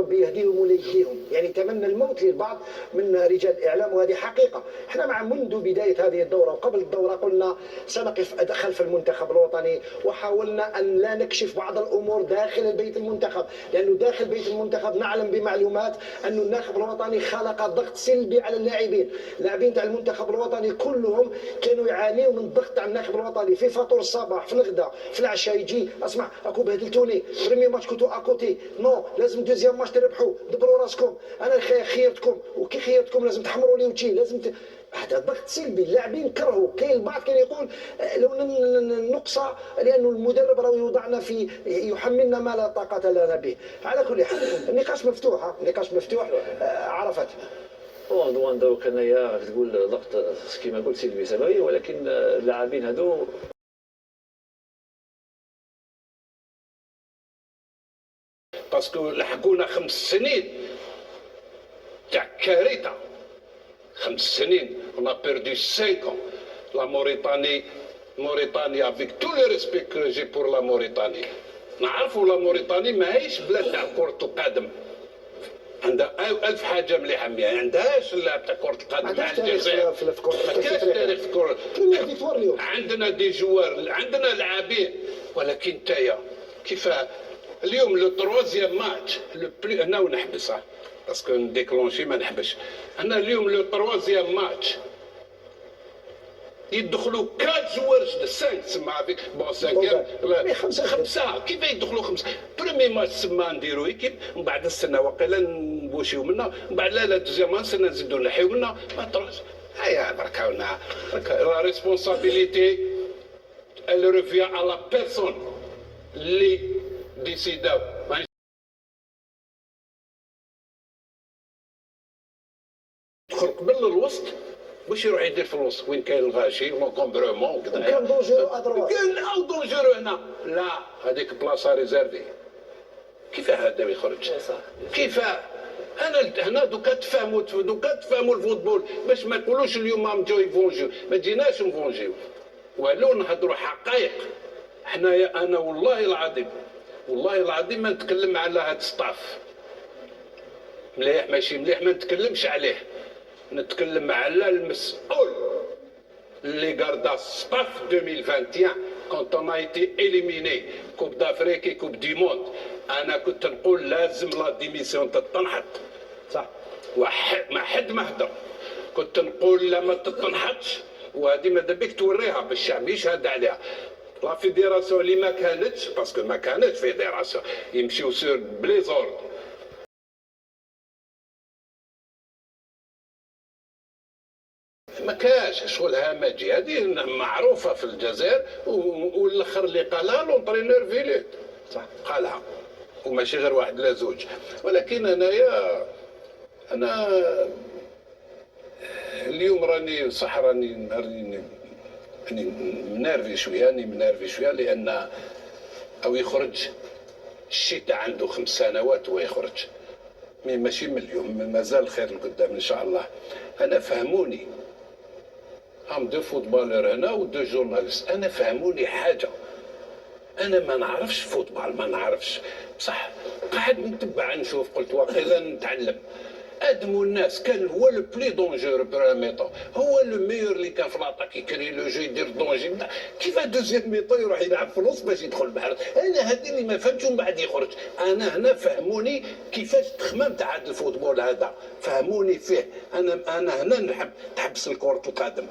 ربي يهديهم ولا يهديهم، يعني تمنى الموت للبعض من رجال الاعلام، وهذه حقيقه. احنا مع منذ بدايه هذه الدوره وقبل الدوره قلنا سنقف خلف المنتخب الوطني، وحاولنا ان لا نكشف بعض الامور داخل البيت المنتخب، لانه داخل بيت المنتخب نعلم بمعلومات ان الناخب الوطني خلق ضغط سلبي على اللاعبين تاع المنتخب الوطني كلهم كانوا يعانيوا من الضغط على الناخب الوطني في فطور الصباح، في الغداء، في العشاء، يجي اسمع اكو بهدلتوني بريمي ماتش كنتو اكوتي، نو لازم دوزيام ماتش تربحوا، دبروا راسكم، انا خيرتكم وكي خيرتكم لازم تحمروا لي وجهي، لازم هذا ضغط سلبي. اللاعبين كرهوا، كاين البعض كان يقول لو نقصى لانه المدرب راه يوضعنا في يحملنا ما لا طاقه لنا به. على كل حال النقاش مفتوح، النقاش مفتوح. عرفت دوان دروك انايا تقول ضغط كما قلت سلبي سماوي، ولكن اللاعبين هذو باسكو لحقونا 5 سنين تاع كارثه، 5 سنين on a perdu 5 ans. La Mauritanie avec tout le respect que j'ai pour la Mauritanie، نعرفوا لا موريتاني ماهيش بلاد تاع كرة القدم، عندها 1000 حاجه مليحه، ما عندهاش اللعب تاع كرة القدم مع الجزائر، ما كاش تاريخ في الكرة. عندنا دي جوار، عندنا لاعبين، ولكن نتايا كيف اليوم لو تروازيام ماتش لو بلي انا ونحبس باسكو نديكلونشي ما نحبش. انا اليوم لو تروازيام ماتش يدخلوا 4 جوار جدد، 5 تسمى افيك بون 5 كيف يدخلوا 5؟ بريمي ماتش تسمى نديروا ايكيب، من بعد نستنى واقيلا نبوشيو منا، من بعد لا دوزيام ماتش نستنى نزيدو نحيو منا، ما طراش. هيا برك هاونا لا ريسبونسابيليتي elle revient à la personne اللي ديسيداو. يدخل قبل الوسط باش يروح يدير في الوسط وين كاين الغاشي كومبرومون وكذا، كان دونجورو ادروات، كان او دونجورو هنا، لا هذيك بلاصه ريزيرفي. كيف هذا يخرج؟ كيف انا هنا دوكا تفهموا الفوتبول، باش ما تقولوش اليوم راهم جاو يفونجيو، ما جيناش نفونجيو والو، نهضروا حقائق. حنايا انا والله العظيم ما نتكلم على هذا الستاف مليح ماشي مليح، ما نتكلمش عليه، نتكلم على المسؤول اللي قردا ستاف 2021 كونت اون ايتي اليميني كوب دافريكي كوب دي موند. انا كنت نقول لازم لا ديميسيون تتنحط، صح، ما حد ما هدر، كنت نقول لا ما تتنحطش، وهذه ماذا بك توريها بالشعب يشهد عليها. لا فيديراسيون اللي ما كانتش، باسكو ما كانتش فيديراسيون، يمشيو سور بلي زورد. ما كاش شغل همجي، هذه معروفه في الجزائر، والاخر اللي قالها لونطرينور فيليت، صح قالها، وماشي غير واحد لا زوج. ولكن انا اليوم راني صح، راني منرفي شويه، لان او يخرج الشتاء عنده 5 سنوات ويخرج، ماشي من اليوم، مازال الخير لقدام ان شاء الله. انا فهموني، هم 2 فوتبالر هنا و 2 جورناليست، انا فهموني حاجه، انا ما نعرفش فوتبال، ما نعرفش، بصح قاعد نتبع نشوف، قلت واقيلا نتعلم. ادموا الناس كان هو لو بلي دونجور برا ميطون، هو لو ميور اللي كان في لاطاك يكري لو جو يدير دونجي، كيف دوزيام ميطون يروح يلعب في الوسط باش يدخل البحر. انا هذه اللي ما فهمتش، ومن بعد يخرج. انا هنا فهموني كيفاش تخمم تاع هذا الفوتبول هذا، فهموني فيه. انا هنا نحب تحبس كرة القدم.